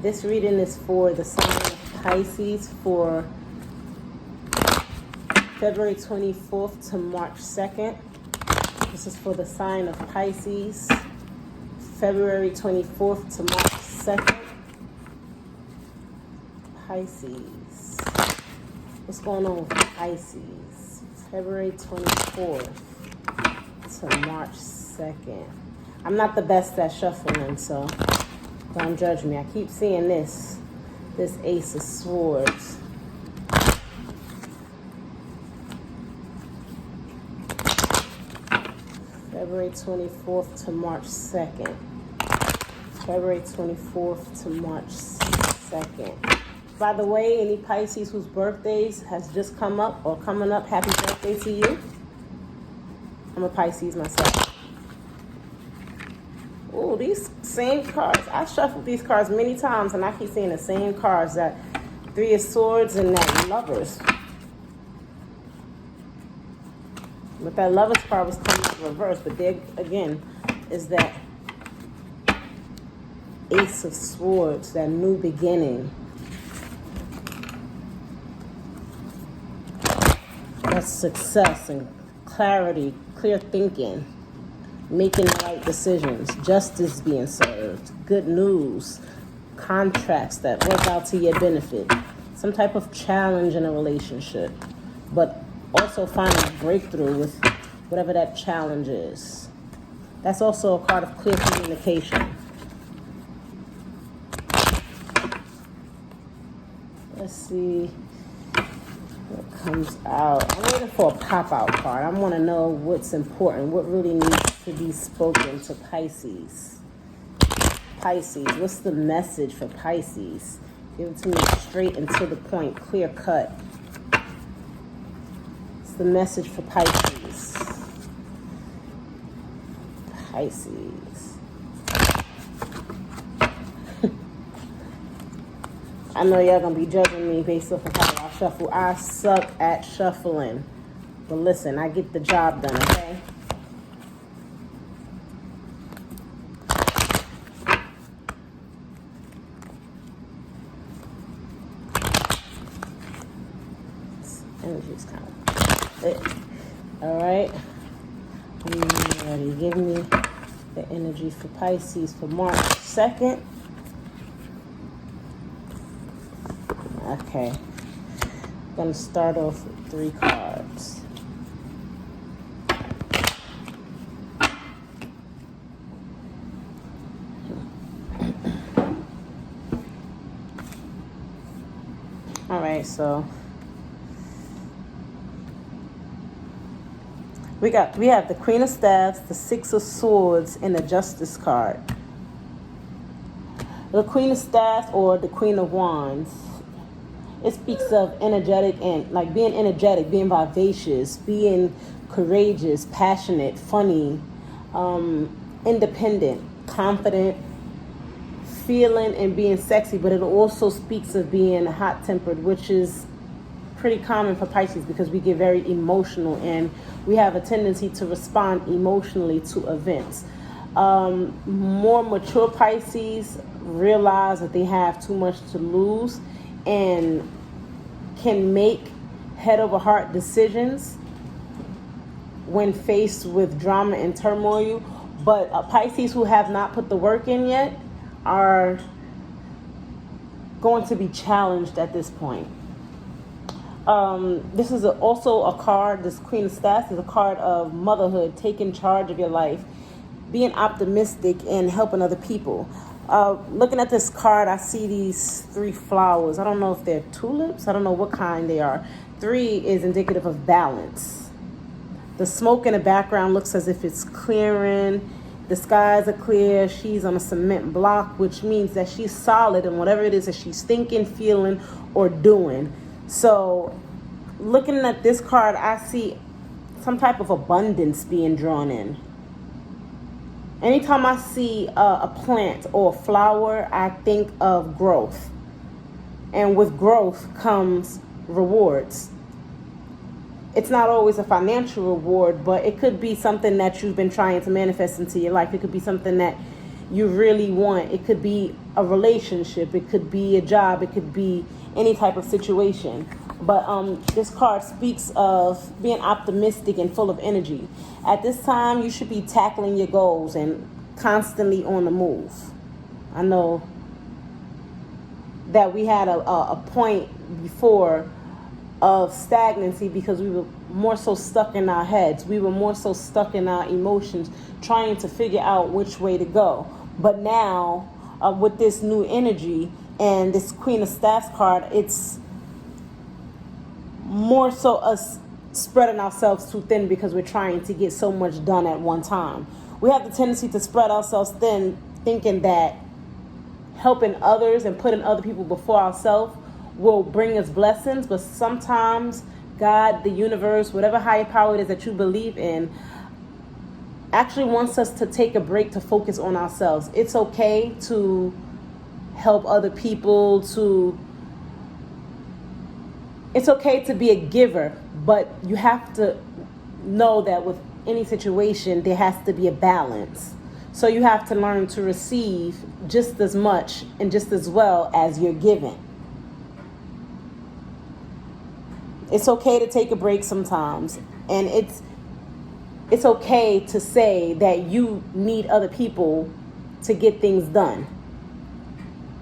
This reading is for the sign of Pisces for February 24th to March 2nd. This is for the sign of Pisces, February 24th to March 2nd. Pisces. What's going on with Pisces? February 24th to March 2nd. I'm not the best at shuffling, so don't judge me. I keep seeing this Ace of Swords. February 24th to March 2nd. February 24th to March 2nd. By the way, any Pisces whose birthdays has just come up or coming up, happy birthday to you. I'm a Pisces myself. Oh, these same cards. I shuffled these cards many times and I keep seeing the same cards. That Three of Swords and that Lovers. But that Lovers card was coming up reversed. But there again is that Ace of Swords, that new beginning. That's success and clarity, clear thinking, making the right decisions, justice being served, good news, contracts that work out to your benefit, some type of challenge in a relationship, but also finding a breakthrough with whatever that challenge is. That's also a card of clear communication. Let's see what comes out. I'm waiting for a pop-out card. I want to know what's important, what really needs to be spoken to Pisces. Pisces, what's the message for Pisces? Give it to me straight and to the point, clear cut. What's the message for Pisces? Pisces. I know y'all gonna be judging me based off of how I shuffle. I suck at shuffling. But listen, I get the job done, okay? This energy's kind of thick. Alright. Ready. Give me the energy for Pisces for March 2nd. Okay, I'm going to start off with 3 cards. All right, so we have the Queen of Staffs, the Six of Swords, and the Justice card. The Queen of Staffs or the Queen of Wands. It speaks of energetic and like being energetic, being vivacious, being courageous, passionate, funny, independent, confident, feeling and being sexy. But it also speaks of being hot-tempered, which is pretty common for Pisces because we get very emotional and we have a tendency to respond emotionally to events. More mature Pisces realize that they have too much to lose and can make head over heart decisions when faced with drama and turmoil. But Pisces who have not put the work in yet are going to be challenged at this point. This is also a card, this Queen of Staffs is a card of motherhood, taking charge of your life, being optimistic and helping other people. Looking at this card, I see these 3 flowers. I don't know if they're tulips. I don't know what kind they are. 3 is indicative of balance. The smoke in the background looks as if it's clearing. The skies are clear. She's on a cement block, which means that she's solid in whatever it is that she's thinking, feeling, or doing. So looking at this card, I see some type of abundance being drawn in. Anytime I see a plant or a flower, I think of growth. And with growth comes rewards. It's not always a financial reward, but it could be something that you've been trying to manifest into your life. It could be something that you really want. It could be a relationship, it could be a job, it could be any type of situation. But this card speaks of being optimistic and full of energy. At this time, you should be tackling your goals and constantly on the move. I know that we had a point before of stagnancy because we were more so stuck in our heads. We were more so stuck in our emotions, trying to figure out which way to go. But now, with this new energy and this Queen of Staffs card, it's more so us spreading ourselves too thin because we're trying to get so much done at one time. We have the tendency to spread ourselves thin, thinking that helping others and putting other people before ourselves will bring us blessings. But sometimes God, the universe, whatever higher power it is that you believe in, actually wants us to take a break to focus on ourselves. It's okay to help other people, it's okay to be a giver, but you have to know that with any situation, there has to be a balance. So you have to learn to receive just as much and just as well as you're giving. It's okay to take a break sometimes, and it's okay to say that you need other people to get things done.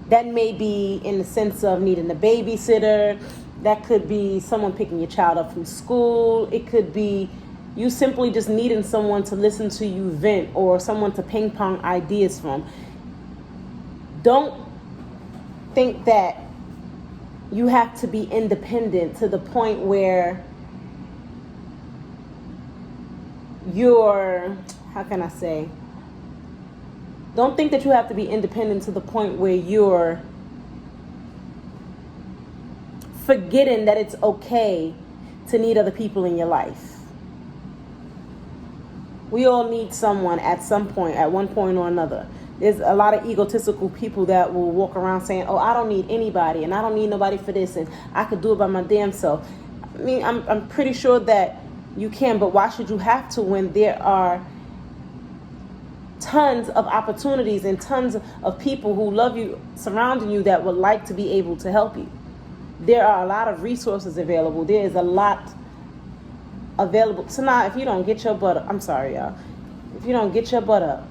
That may be in the sense of needing a babysitter. That could be someone picking your child up from school. It could be you simply just needing someone to listen to you vent or someone to ping pong ideas from. Don't think that you have to be independent to the point where you're, how can I say? Don't think that you have to be independent to the point where you're forgetting that it's okay to need other people in your life. We all need someone at some point, at one point or another. There's a lot of egotistical people that will walk around saying, oh, I don't need anybody and I don't need nobody for this and I could do it by my damn self. I mean, I'm pretty sure that you can, but why should you have to when there are tons of opportunities and tons of people who love you surrounding you that would like to be able to help you? There are a lot of resources available. There is a lot available. So now, if you don't get your butt up, I'm sorry, y'all. If you don't get your butt up,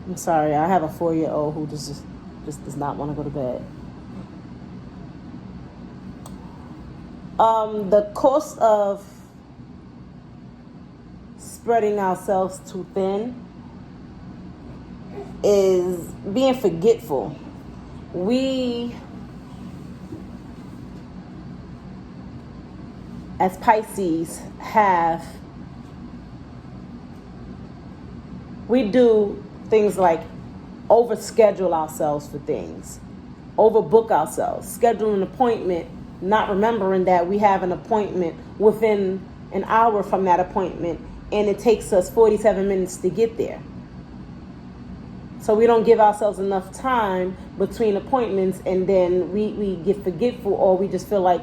I'm sorry, I have a 4-year-old who just does not want to go to bed. The cost of spreading ourselves too thin is being forgetful. We, as Pisces, we do things like overschedule ourselves for things, overbook ourselves, schedule an appointment, not remembering that we have an appointment within an hour from that appointment, and it takes us 47 minutes to get there. So we don't give ourselves enough time between appointments, and then we get forgetful, or we just feel like,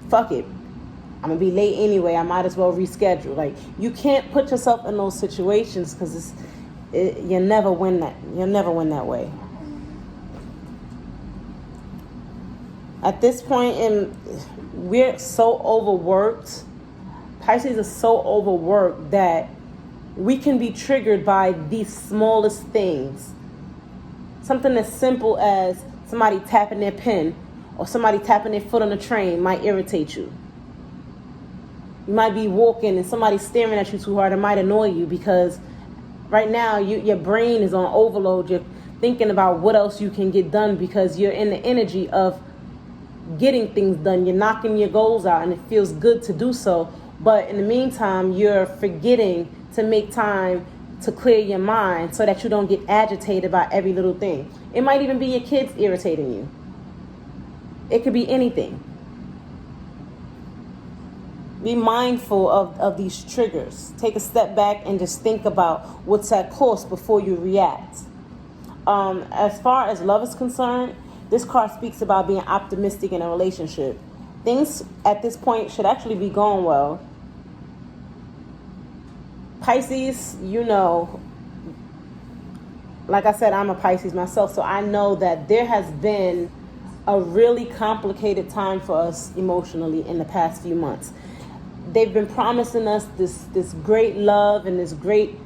fuck it, I'm going to be late anyway, I might as well reschedule. Like, you can't put yourself in those situations because you'll never win that. You'll never win that way. At this point, we're so overworked. Pisces is so overworked that we can be triggered by the smallest things. Something as simple as somebody tapping their pen or somebody tapping their foot on a train might irritate you. You might be walking and somebody staring at you too hard. It might annoy you because right now your brain is on overload. You're thinking about what else you can get done because you're in the energy of getting things done. You're knocking your goals out and it feels good to do so. But in the meantime, you're forgetting to make time to clear your mind so that you don't get agitated by every little thing. It might even be your kids irritating you. It could be anything. Be mindful of these triggers. Take a step back and just think about what's at course before you react. As far as love is concerned, this card speaks about being optimistic in a relationship. Things at this point should actually be going well. Pisces, like I said, I'm a Pisces myself, so I know that there has been a really complicated time for us emotionally in the past few months. They've been promising us this great love and these great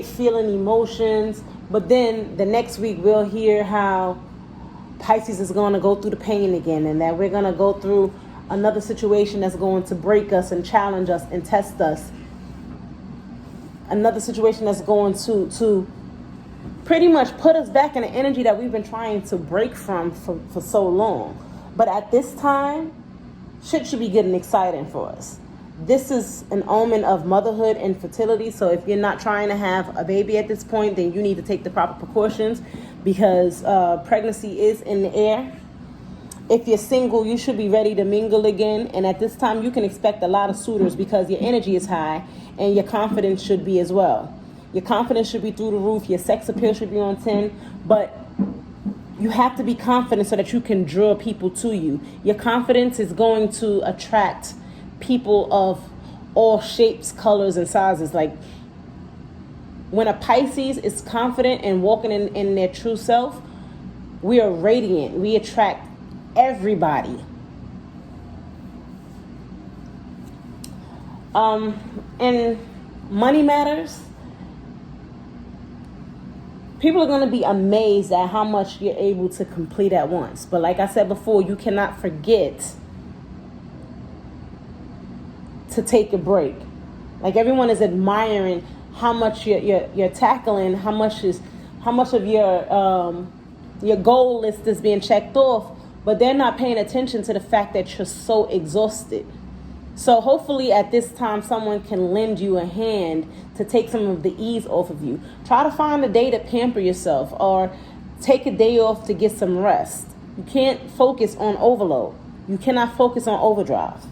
feeling emotions, but then the next week we'll hear how Pisces is going to go through the pain again, and that we're going to go through another situation that's going to break us and challenge us and test us. Another situation that's going to pretty much put us back in the energy that we've been trying to break from for so long. But at this time, shit should be getting exciting for us. This is an omen of motherhood and fertility. So if you're not trying to have a baby at this point, then you need to take the proper precautions, because pregnancy is in the air. If you're single, you should be ready to mingle again. And at this time, you can expect a lot of suitors, because your energy is high and your confidence should be as well. Your confidence should be through the roof. Your sex appeal should be on 10. But you have to be confident so that you can draw people to you. Your confidence is going to attract people of all shapes, colors, and sizes. Like, when a Pisces is confident and walking in their true self, we are radiant. We attract everybody. And money matters. People are going to be amazed at how much you're able to complete at once. But like I said before, you cannot forget to take a break. Like, everyone is admiring how much you're tackling, how much of your goal list is being checked off, but they're not paying attention to the fact that you're so exhausted. So hopefully at this time, someone can lend you a hand to take some of the ease off of you. Try to find a day to pamper yourself, or take a day off to get some rest. You can't focus on overload. You cannot focus on overdrive.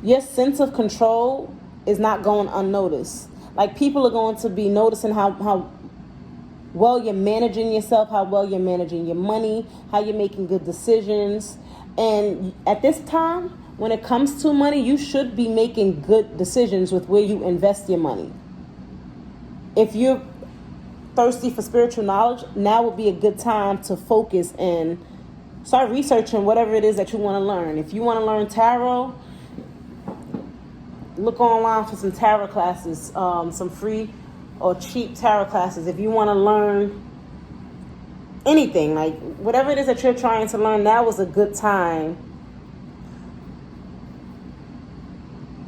Your sense of control is not going unnoticed. Like, people are going to be noticing how well you're managing yourself, how well you're managing your money, how you're making good decisions. And at this time, when it comes to money, you should be making good decisions with where you invest your money. If you're thirsty for spiritual knowledge, now would be a good time to focus and start researching whatever it is that you want to learn. If you want to learn tarot, look online for some tarot classes, some free or cheap tarot classes. If you want to learn anything, like whatever it is that you're trying to learn, now is a good time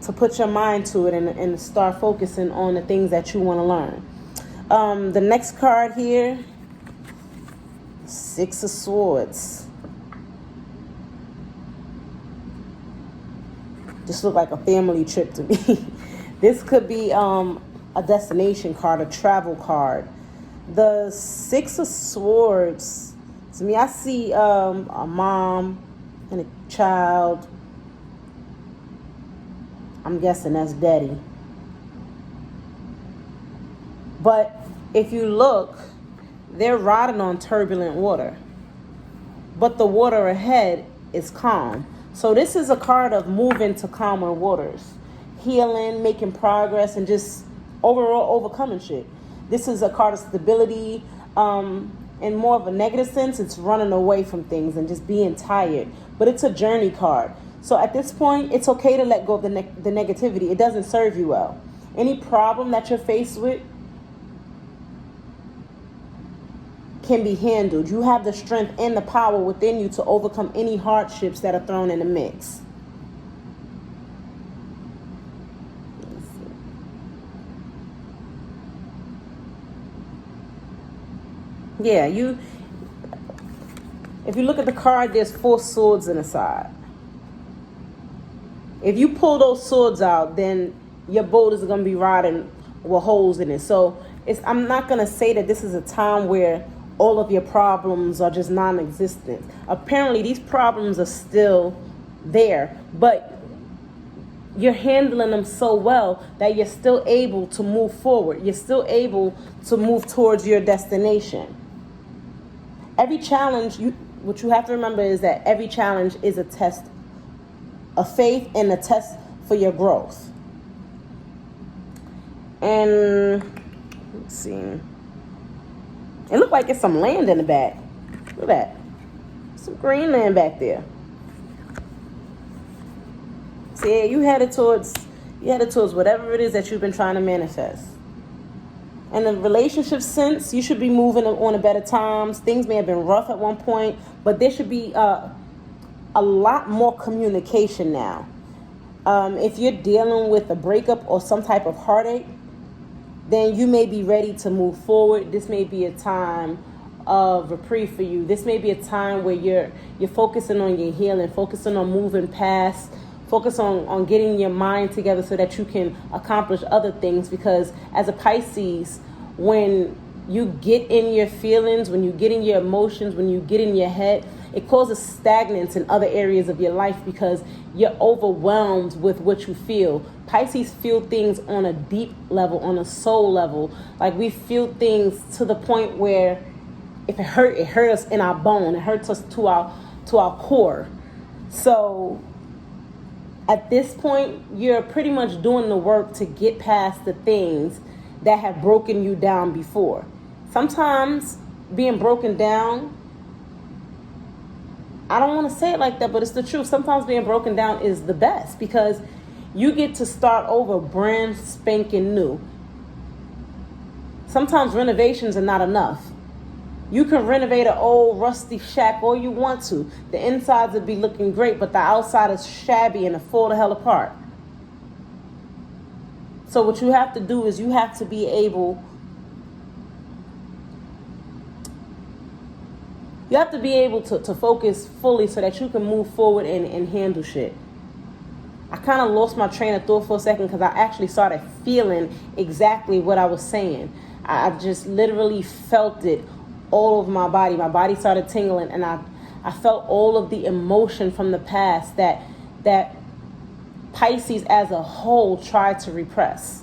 to put your mind to it and start focusing on the things that you want to learn. The next card here, Six of Swords. Just look like a family trip to me. This could be a destination card, a travel card. The Six of Swords, to me, I see a mom and a child. I'm guessing that's daddy. But if you look, they're riding on turbulent water. But the water ahead is calm. So this is a card of moving to calmer waters, healing, making progress, and just overall overcoming shit. This is a card of stability. In more of a negative sense, it's running away from things and just being tired. But it's a journey card. So at this point, it's okay to let go of the negativity. It doesn't serve you well. Any problem that you're faced with can be handled. You have the strength and the power within you to overcome any hardships that are thrown in the mix. Yeah, if you look at the card, there's 4 swords in the side. If you pull those swords out, then your boat is going to be riding with holes in it. So I'm not going to say that this is a time where all of your problems are just non-existent. Apparently, these problems are still there, but you're handling them so well that you're still able to move forward. You're still able to move towards your destination. Every challenge, what you have to remember is that every challenge is a test of faith and a test for your growth. And let's see. It looked like it's some land in the back. Look at that. Some green land back there. So yeah, you headed towards whatever it is that you've been trying to manifest. In the relationship sense, you should be moving on to better times. Things may have been rough at one point, but there should be a lot more communication now. If you're dealing with a breakup or some type of heartache, then you may be ready to move forward. This may be a time of reprieve for you. This may be a time where you're focusing on your healing, focusing on moving past, focus on getting your mind together so that you can accomplish other things. Because as a Pisces, when you get in your feelings, when you get in your emotions, when you get in your head, it causes stagnance in other areas of your life because you're overwhelmed with what you feel. Pisces feel things on a deep level, on a soul level. Like we feel things to the point where if it hurt us in our bone. It hurts us to our core. So at this point, you're pretty much doing the work to get past the things that have broken you down before. Sometimes being broken down, I don't want to say it like that, but it's the truth. Sometimes being broken down is the best because you get to start over brand spanking new. Sometimes renovations are not enough. You can renovate an old rusty shack all you want to. The insides would be looking great, but the outside is shabby and it fall the hell apart. So what you have to do is you have to be able to focus fully so that you can move forward and handle shit. I kind of lost my train of thought for a second because I actually started feeling exactly what I was saying. I just literally felt it all over my body. My body started tingling and I felt all of the emotion from the past that Pisces as a whole tried to repress.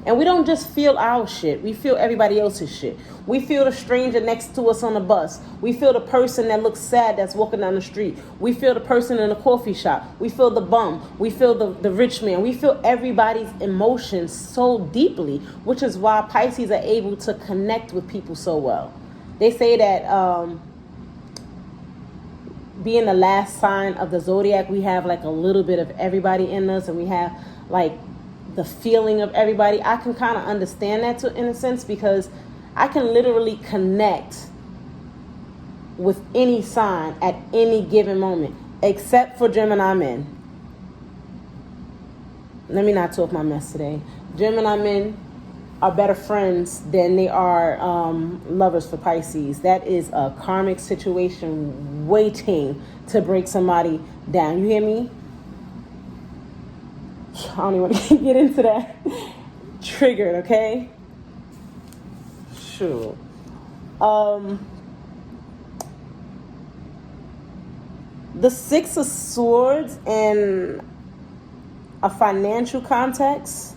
And we don't just feel our shit. We feel everybody else's shit. We feel the stranger next to us on the bus. We feel the person that looks sad that's walking down the street. We feel the person in the coffee shop. We feel the bum. We feel the rich man. We feel everybody's emotions so deeply, which is why Pisces are able to connect with people so well. They say that being the last sign of the zodiac, we have like a little bit of everybody in us, and we have like the feeling of everybody. I can kind of understand that in a sense because I can literally connect with any sign at any given moment, except for Gemini men. Let me not talk my mess today. Gemini men are better friends than they are lovers for Pisces. That is a karmic situation waiting to break somebody down. You hear me? I don't even want to get into that. Triggered, okay? Sure. The Six of Swords in a financial context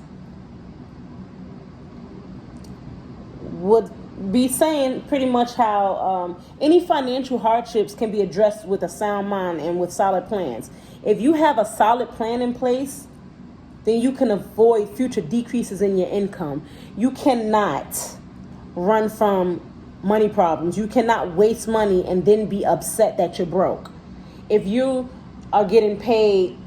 would be saying pretty much how any financial hardships can be addressed with a sound mind and with solid plans. If you have a solid plan in place, then you can avoid future decreases in your income. You cannot run from money problems. You cannot waste money and then be upset that you're broke. If you are getting paid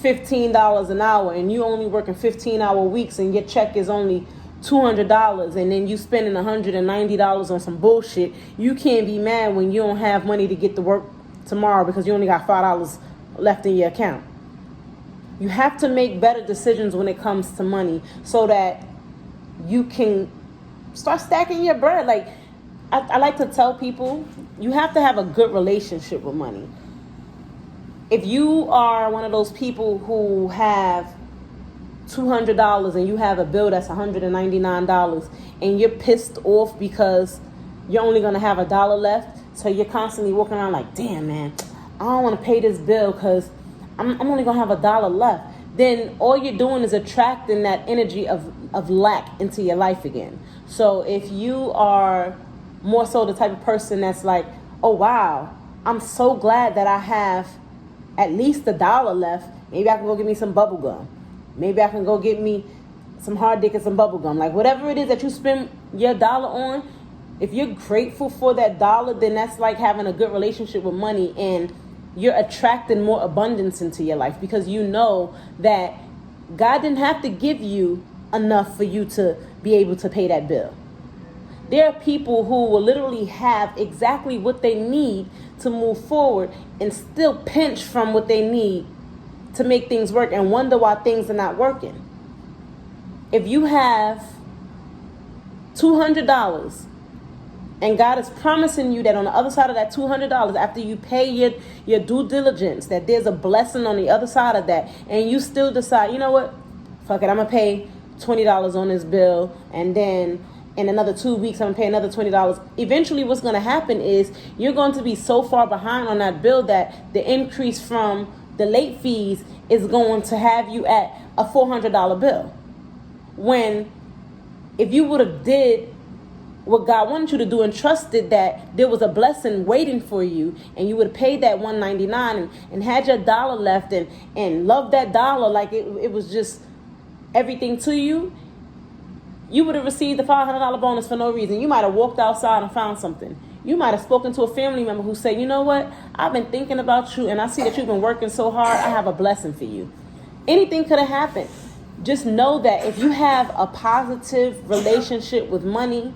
$15 an hour and you only working 15-hour weeks and your check is only $200 and then you spending $190 on some bullshit, you can't be mad when you don't have money to get to work tomorrow because you only got $5 left in your account. You have to make better decisions when it comes to money so that you can start stacking your bread. Like, I like to tell people, you have to have a good relationship with money. If you are one of those people who have $200 and you have a bill that's $199 and you're pissed off because you're only going to have $1 left, so you're constantly walking around like, damn, man, I don't want to pay this bill because I'm only going to have $1 left, then all you're doing is attracting that energy of lack into your life again. So if you are more so the type of person that's like, oh, wow, I'm so glad that I have at least $1 left. Maybe I can go get me some bubble gum. Maybe I can go get me some hard dick and some bubble gum. Like whatever it is that you spend your dollar on, if you're grateful for that dollar, then that's like having a good relationship with money, and you're attracting more abundance into your life because you know that God didn't have to give you enough for you to be able to pay that bill. There are people who will literally have exactly what they need to move forward and still pinch from what they need to make things work and wonder why things are not working. If you have $200 and God is promising you that on the other side of that $200, after you pay your due diligence, that there's a blessing on the other side of that, and you still decide, you know what, fuck it, I'm going to pay $20 on this bill, and then in another 2 weeks, I'm going to pay another $20. Eventually, what's going to happen is you're going to be so far behind on that bill that the increase from the late fees is going to have you at a $400 bill. When if you would have did what God wanted you to do and trusted that there was a blessing waiting for you, and you would have paid that $1.99 and had your dollar left and loved that dollar like it was just everything to you, you would have received the $500 bonus for no reason. You might have walked outside and found something. You might have spoken to a family member who said, you know what, I've been thinking about you and I see that you've been working so hard. I have a blessing for you. Anything could have happened. Just know that if you have a positive relationship with money,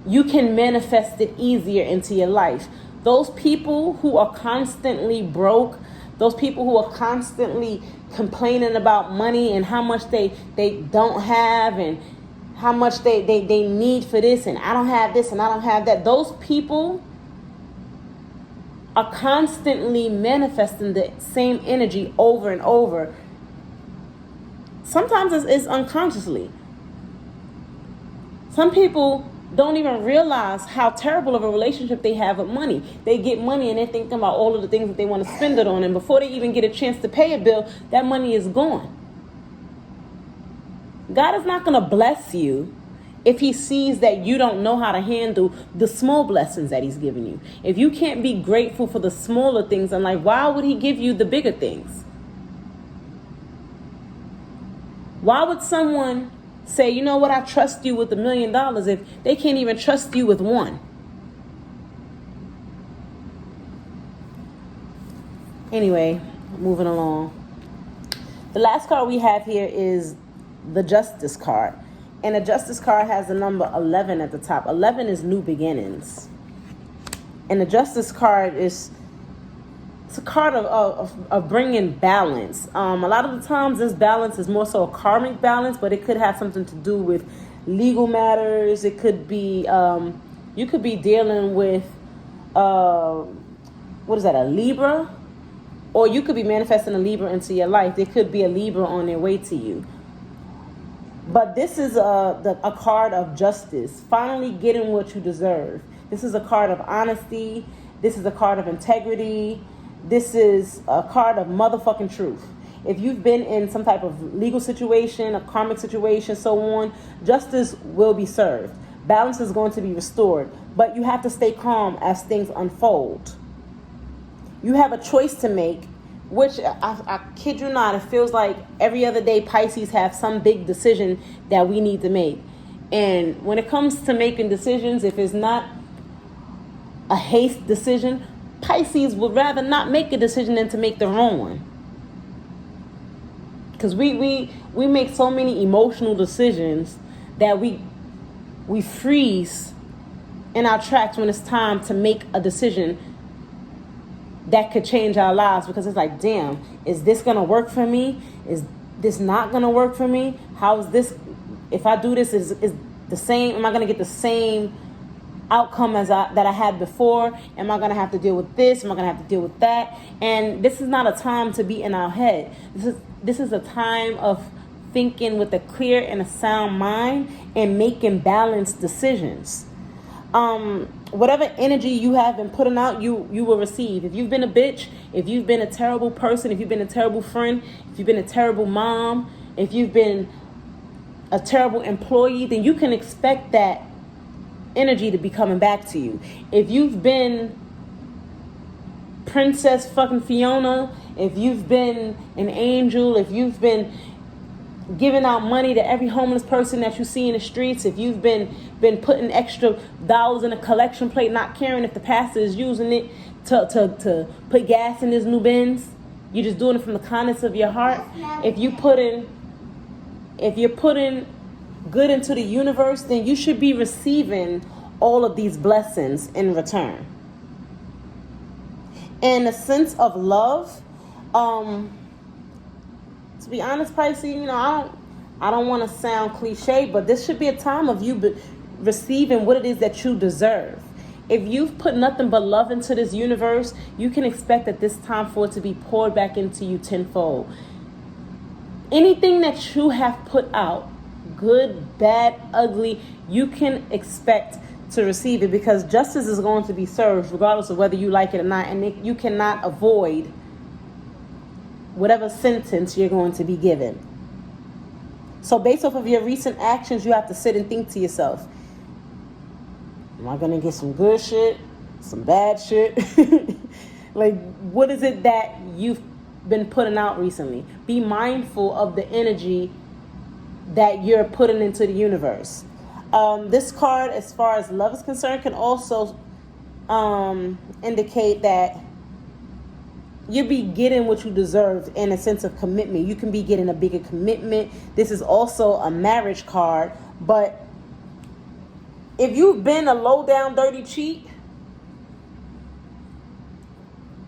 you can manifest it easier into your life. Those people who are constantly broke, those people who are constantly complaining about money and how much they don't have and how much they need for this, and I don't have this and I don't have that. Those people are constantly manifesting the same energy over and over. Sometimes it's unconsciously. Some people don't even realize how terrible of a relationship they have with money. They get money and they're thinking about all of the things that they want to spend it on, and before they even get a chance to pay a bill, that money is gone. God is not going to bless you if he sees that you don't know how to handle the small blessings that he's given you. If you can't be grateful for the smaller things in life, why would he give you the bigger things? Why would someone say, you know what, I trust you with $1 million if they can't even trust you with one? Anyway, moving along. The last card we have here is the Justice card. And the Justice card has the number 11 at the top. 11 is new beginnings. And the Justice card it's a card of bringing balance. A lot of the times this balance is more so a karmic balance, but it could have something to do with legal matters. It could be, you could be dealing with, a Libra? Or you could be manifesting a Libra into your life. There could be a Libra on their way to you. But this is a card of justice, finally getting what you deserve. This is a card of honesty. This is a card of integrity. This is a card of motherfucking truth. If you've been in some type of legal situation, a karmic situation, so on, justice will be served. Balance is going to be restored. But you have to stay calm as things unfold. You have a choice to make, which I kid you not, it feels like every other day Pisces have some big decision that we need to make. And when it comes to making decisions, if it's not a haste decision, Pisces would rather not make a decision than to make the wrong one. Because we make so many emotional decisions that we freeze in our tracks when it's time to make a decision that could change our lives, because it's like, damn, is this going to work for me? Is this not going to work for me? How is this, if I do this, is the same, am I going to get the same outcome that I had before? Am I going to have to deal with this? Am I going to have to deal with that? And this is not a time to be in our head. This is a time of thinking with a clear and a sound mind and making balanced decisions. Whatever energy you have been putting out, you will receive. If you've been a bitch, if you've been a terrible person, if you've been a terrible friend, if you've been a terrible mom, if you've been a terrible employee, then you can expect that energy to be coming back to you. If you've been Princess fucking Fiona, if you've been an angel, if you've been giving out money to every homeless person that you see in the streets, if you've been putting extra dollars in a collection plate, not caring if the pastor is using it to put gas in his new Benz, you're just doing it from the kindness of your heart. If you're putting good into the universe, then you should be receiving all of these blessings in return. And a sense of love, to be honest, Pisces, I don't want to sound cliche, but this should be a time of you receiving what it is that you deserve. If you've put nothing but love into this universe, you can expect at this time for it to be poured back into you tenfold. Anything that you have put out, good, bad, ugly, you can expect to receive it, because justice is going to be served regardless of whether you like it or not, and you cannot avoid whatever sentence you're going to be given. So based off of your recent actions, you have to sit and think to yourself, am I going to get some good shit, some bad shit? Like, what is it that you've been putting out recently? Be mindful of the energy that you're putting into the universe. This card, as far as love is concerned, can also indicate that you'll be getting what you deserve in a sense of commitment. You can be getting a bigger commitment. This is also a marriage card. But if you've been a low down dirty cheat,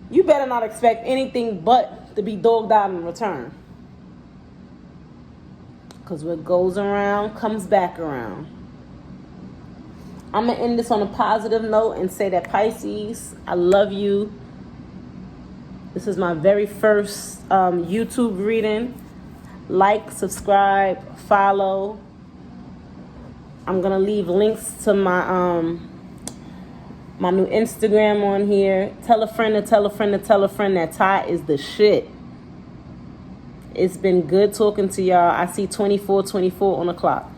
you better not expect anything but to be dogged out in return. Because what goes around comes back around. I'm going to end this on a positive note and say that, Pisces, I love you. This is my very first YouTube reading. Like, subscribe, follow. I'm going to leave links to my my new Instagram on here. Tell a friend to tell a friend to tell a friend that Ty is the shit. It's been good talking to y'all. I see 24:24 on the clock.